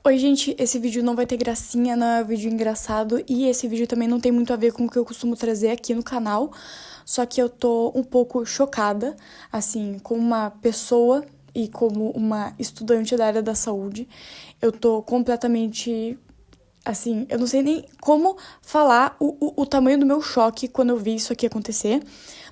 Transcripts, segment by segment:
Oi, gente, esse vídeo não vai ter gracinha, não é um vídeo engraçado e esse vídeo também não tem muito a ver com o que eu costumo trazer aqui no canal, só que eu tô um pouco chocada, assim, como uma pessoa e como uma estudante da área da saúde, eu tô completamente, assim, eu não sei nem como falar o tamanho do meu choque quando eu vi isso aqui acontecer.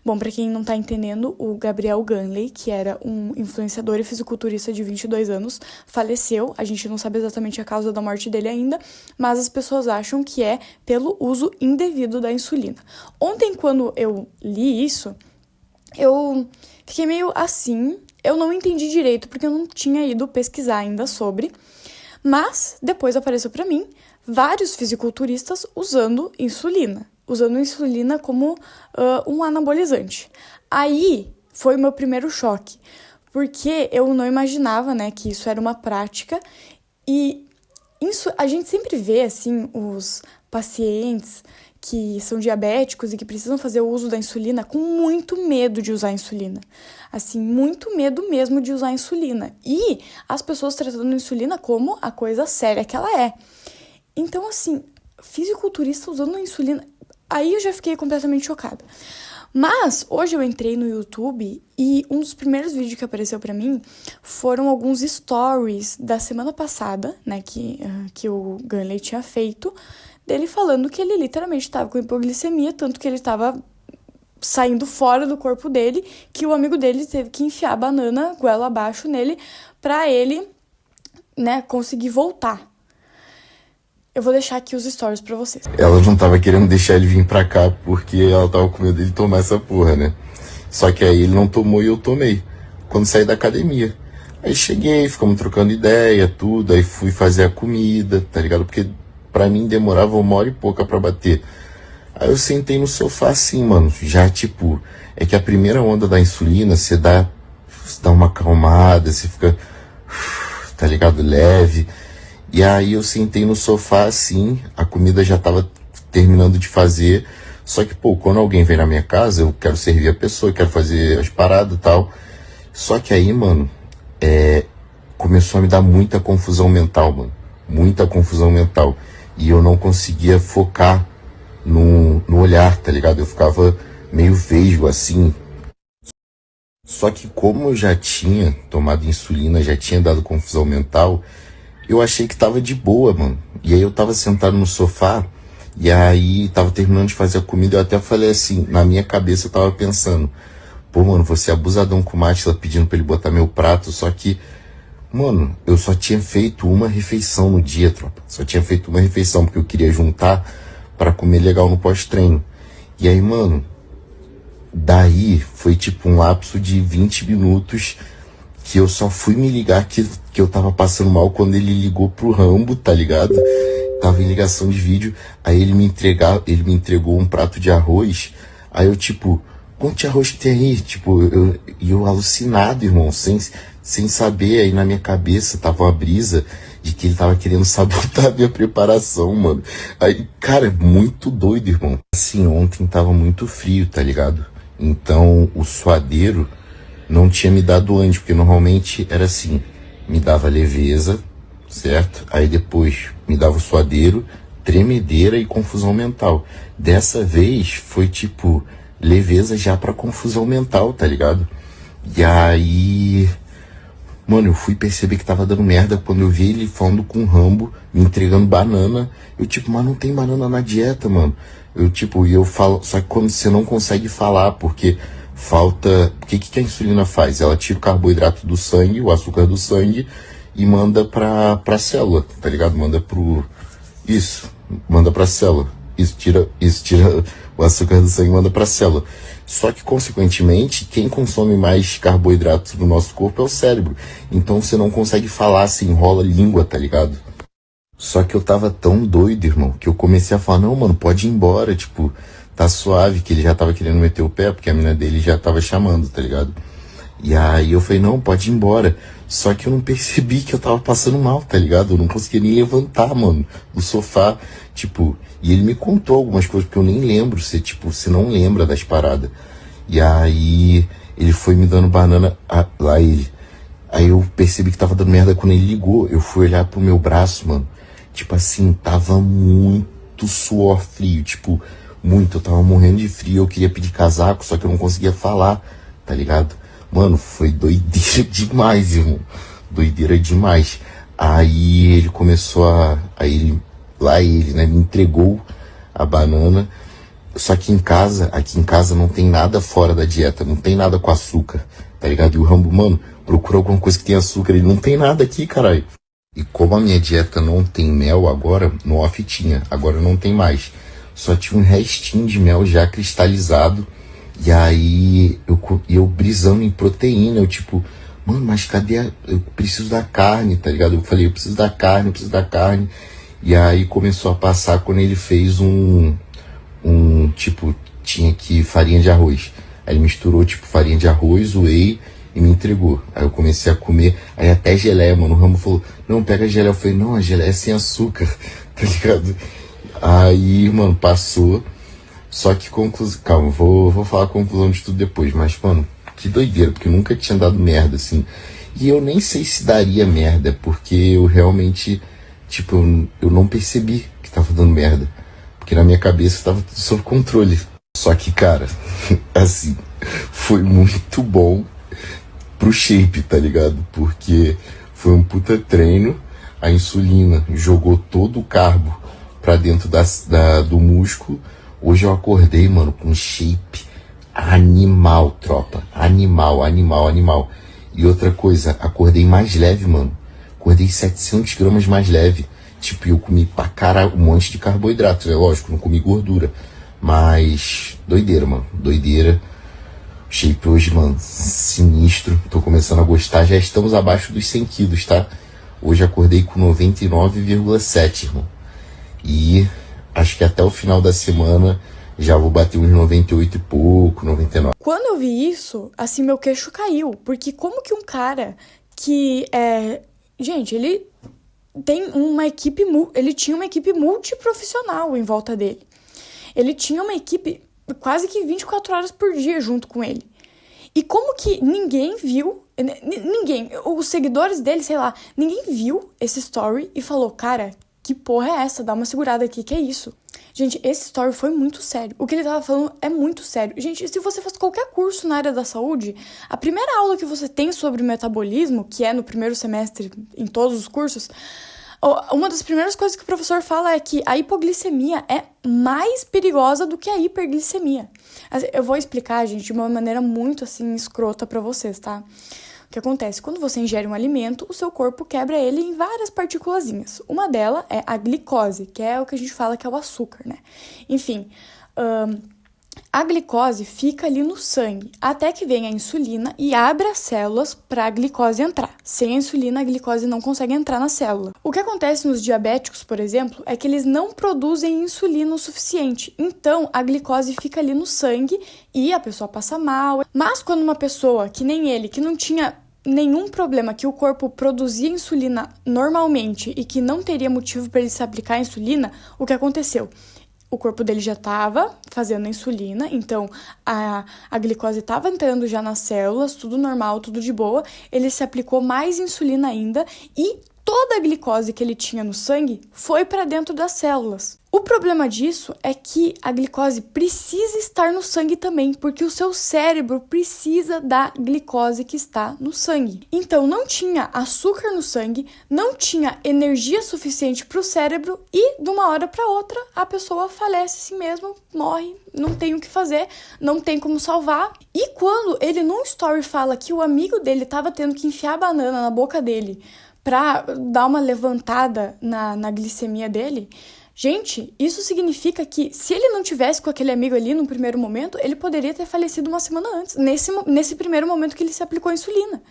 Bom, pra quem não tá entendendo, o Gabriel Ganley, que era um influenciador e fisiculturista de 22 anos, faleceu. A gente não sabe exatamente a causa da morte dele ainda, mas as pessoas acham que é pelo uso indevido da insulina. Ontem, quando eu li isso, eu fiquei meio assim, eu não entendi direito, porque eu não tinha ido pesquisar ainda sobre, mas depois apareceu pra mim vários fisiculturistas usando insulina como um anabolizante. Aí foi o meu primeiro choque, porque eu não imaginava, né, que isso era uma prática e a gente sempre vê, assim, os pacientes que são diabéticos e que precisam fazer o uso da insulina com muito medo de usar insulina. Assim, muito medo mesmo de usar insulina. E as pessoas tratando a insulina como a coisa séria que ela é. Então, assim, fisiculturista usando insulina... Aí eu já fiquei completamente chocada. Mas hoje eu entrei no YouTube e um dos primeiros vídeos que apareceu pra mim foram alguns stories da semana passada, né, que o Ganley tinha feito, dele falando que ele literalmente estava com hipoglicemia, tanto que ele estava saindo fora do corpo dele, que o amigo dele teve que enfiar a banana goela abaixo nele pra ele, né, conseguir voltar. Eu vou deixar aqui os stories pra vocês. Ela não tava querendo deixar ele vir pra cá porque ela tava com medo dele tomar essa porra, né? Só que aí ele não tomou e eu tomei. Quando saí da academia. Aí cheguei, ficamos trocando ideia, tudo. Aí fui fazer a comida, tá ligado? Porque pra mim demorava 1 hora e pouca pra bater. Aí eu sentei no sofá assim, mano. Já tipo, é que a primeira onda da insulina, você dá uma acalmada, você fica, tá ligado? Leve. E aí eu sentei no sofá assim, a comida já tava terminando de fazer, só que, pô, quando alguém vem na minha casa, eu quero servir a pessoa, eu quero fazer as paradas e tal. Só que aí, mano, começou a me dar muita confusão mental, mano. Muita confusão mental. E eu não conseguia focar no olhar, tá ligado? Eu ficava meio vesgo assim. Só que como eu já tinha tomado insulina, já tinha dado confusão mental, eu achei que tava de boa, mano. E aí eu tava sentado no sofá, e aí tava terminando de fazer a comida, eu até falei assim, na minha cabeça eu tava pensando, pô, mano, você é abusadão com o Mátila pedindo pra ele botar meu prato, só que, mano, eu só tinha feito uma refeição no dia, tropa. Só tinha feito uma refeição, porque eu queria juntar pra comer legal no pós-treino. E aí, mano, daí foi tipo um lapso de 20 minutos que eu só fui me ligar que eu tava passando mal quando ele ligou pro Rambo, tá ligado? Tava em ligação de vídeo, aí ele me entregou um prato de arroz, aí eu tipo, quanto de arroz que tem aí? Tipo, eu alucinado, irmão, sem saber, aí na minha cabeça tava uma brisa de que ele tava querendo sabotar a minha preparação, mano. Aí, cara, muito doido, irmão. Assim, ontem tava muito frio, tá ligado? Então, o suadeiro não tinha me dado antes, porque normalmente era assim, me dava leveza, certo? Aí depois me dava o suadeiro, tremedeira e confusão mental. Dessa vez foi tipo, leveza já pra confusão mental, tá ligado? E aí, mano, eu fui perceber que tava dando merda quando eu vi ele falando com o Rambo, me entregando banana. Eu tipo, mas não tem banana na dieta, mano. E eu falo, só que quando você não consegue falar, porque falta... O que a insulina faz? Ela tira o carboidrato do sangue, o açúcar do sangue, e manda pra célula, tá ligado? Manda pra célula. Isso tira o açúcar do sangue e manda pra célula. Só que, consequentemente, quem consome mais carboidratos no nosso corpo é o cérebro. Então você não consegue falar, se enrola a língua, tá ligado? Só que eu tava tão doido, irmão, que eu comecei a falar, não, mano, pode ir embora, tipo, tá suave, que ele já tava querendo meter o pé, porque a mina dele já tava chamando, tá ligado? E aí eu falei, não, pode ir embora. Só que eu não percebi que eu tava passando mal, tá ligado? Eu não conseguia nem levantar, mano, do sofá, tipo, e ele me contou algumas coisas que eu nem lembro, você não lembra das paradas. E aí ele foi me dando banana, lá ele, Aí eu percebi que tava dando merda quando ele ligou. Eu fui olhar pro meu braço, mano. Tipo assim, tava muito suor frio. Tipo, muito. Eu tava morrendo de frio. Eu queria pedir casaco, só que eu não conseguia falar, tá ligado? Mano, foi doideira demais, irmão. Doideira demais. Aí ele começou a. Aí ele, né, me entregou a banana. Só que aqui em casa não tem nada fora da dieta, não tem nada com açúcar, tá ligado? E o Rambo, mano, procura alguma coisa que tenha açúcar, ele não tem nada aqui, caralho. E como a minha dieta não tem mel agora, no off tinha, agora não tem mais. Só tinha um restinho de mel já cristalizado, e aí eu brisando em proteína, eu tipo, mano, mas eu preciso da carne, tá ligado? Eu falei, eu preciso da carne, eu preciso da carne. E aí começou a passar quando ele fez tipo, tinha que farinha de arroz. Aí ele misturou, tipo, farinha de arroz, whey e me entregou. Aí eu comecei a comer, aí até geleia, mano. O Rambo falou, não, pega a geleia. Eu falei, não, a geleia é sem açúcar, tá ligado? Aí, mano, passou. Só que conclusão, calma, vou falar a conclusão de tudo depois, mas, mano, que doideira, porque eu nunca tinha dado merda, assim. E eu nem sei se daria merda, porque eu realmente, tipo, eu não percebi que tava dando merda. Porque na minha cabeça tava tudo sob controle. Só que, cara, assim, foi muito bom pro shape, tá ligado? Porque foi um puta treino, a insulina jogou todo o carbo pra dentro do músculo. Hoje eu acordei, mano, com shape animal, tropa. Animal, animal, animal. E outra coisa, acordei mais leve, mano. Acordei 700 gramas mais leve. Tipo, eu comi pra caralho um monte de carboidratos. É lógico, não comi gordura. Mas, doideira, mano. Doideira. Shape hoje, mano, sinistro. Tô começando a gostar. Já estamos abaixo dos 100 quilos, tá? Hoje acordei com 99,7, irmão. E acho que até o final da semana já vou bater uns 98 e pouco, 99. Quando eu vi isso, assim, meu queixo caiu. Porque como que um cara que é... Gente, ele tinha uma equipe multiprofissional em volta dele. Ele tinha uma equipe quase que 24 horas por dia junto com ele. E como que ninguém viu, os seguidores dele, sei lá, ninguém viu esse story e falou, cara, que porra é essa? Dá uma segurada aqui, que é isso? Gente, esse story foi muito sério. O que ele tava falando é muito sério. Gente, se você faz qualquer curso na área da saúde, a primeira aula que você tem sobre metabolismo, que é no primeiro semestre em todos os cursos, uma das primeiras coisas que o professor fala é que a hipoglicemia é mais perigosa do que a hiperglicemia. Eu vou explicar, gente, de uma maneira muito, assim, escrota pra vocês, tá? O que acontece? Quando você ingere um alimento, o seu corpo quebra ele em várias partículazinhas. Uma delas é a glicose, que é o que a gente fala que é o açúcar, né? Enfim, a glicose fica ali no sangue, até que vem a insulina e abre as células para a glicose entrar. Sem a insulina, a glicose não consegue entrar na célula. O que acontece nos diabéticos, por exemplo, é que eles não produzem insulina o suficiente. Então, a glicose fica ali no sangue e a pessoa passa mal. Mas quando uma pessoa, que nem ele, que não tinha nenhum problema, que o corpo produzia insulina normalmente e que não teria motivo para ele se aplicar a insulina, o que aconteceu? O corpo dele já estava fazendo a insulina, então a glicose estava entrando já nas células, tudo normal, tudo de boa. Ele se aplicou mais insulina ainda e toda a glicose que ele tinha no sangue foi para dentro das células. O problema disso é que a glicose precisa estar no sangue também, porque o seu cérebro precisa da glicose que está no sangue. Então, não tinha açúcar no sangue, não tinha energia suficiente para o cérebro e, de uma hora para outra, a pessoa falece assim mesmo, morre, não tem o que fazer, não tem como salvar. E quando ele num story fala que o amigo dele estava tendo que enfiar a banana na boca dele para dar uma levantada na glicemia dele, gente, isso significa que se ele não tivesse com aquele amigo ali no primeiro momento, ele poderia ter falecido uma semana antes, nesse primeiro momento que ele se aplicou a insulina.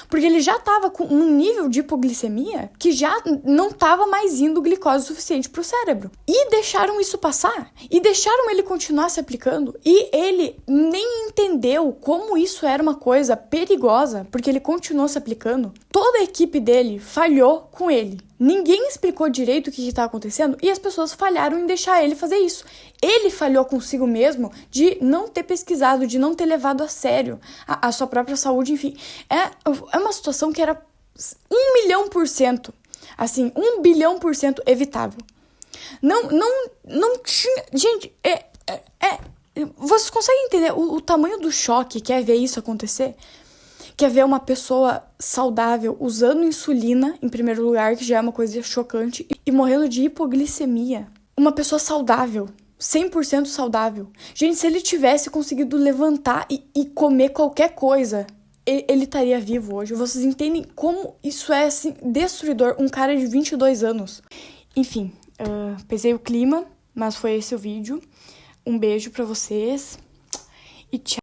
Porque ele já estava com um nível de hipoglicemia que já não estava mais indo glicose suficiente para o cérebro. E deixaram isso passar. E deixaram ele continuar se aplicando. E ele nem entendeu como isso era uma coisa perigosa, porque ele continuou se aplicando. Toda a equipe dele falhou com ele. Ninguém explicou direito o que estava acontecendo e as pessoas falharam em deixar ele fazer isso. Ele falhou consigo mesmo de não ter pesquisado, de não ter levado a sério a sua própria saúde, enfim. É uma situação que era 1.000.000%, assim, 1.000.000.000% evitável. Não tinha... Gente, vocês conseguem entender o tamanho do choque que é ver isso acontecer? Quer ver uma pessoa saudável usando insulina, em primeiro lugar, que já é uma coisa chocante, e morrendo de hipoglicemia. Uma pessoa saudável, 100% saudável. Gente, se ele tivesse conseguido levantar e comer qualquer coisa, ele estaria vivo hoje. Vocês entendem como isso é assim, destruidor? Um cara de 22 anos. Enfim, pesei o clima, mas foi esse o vídeo. Um beijo pra vocês e tchau.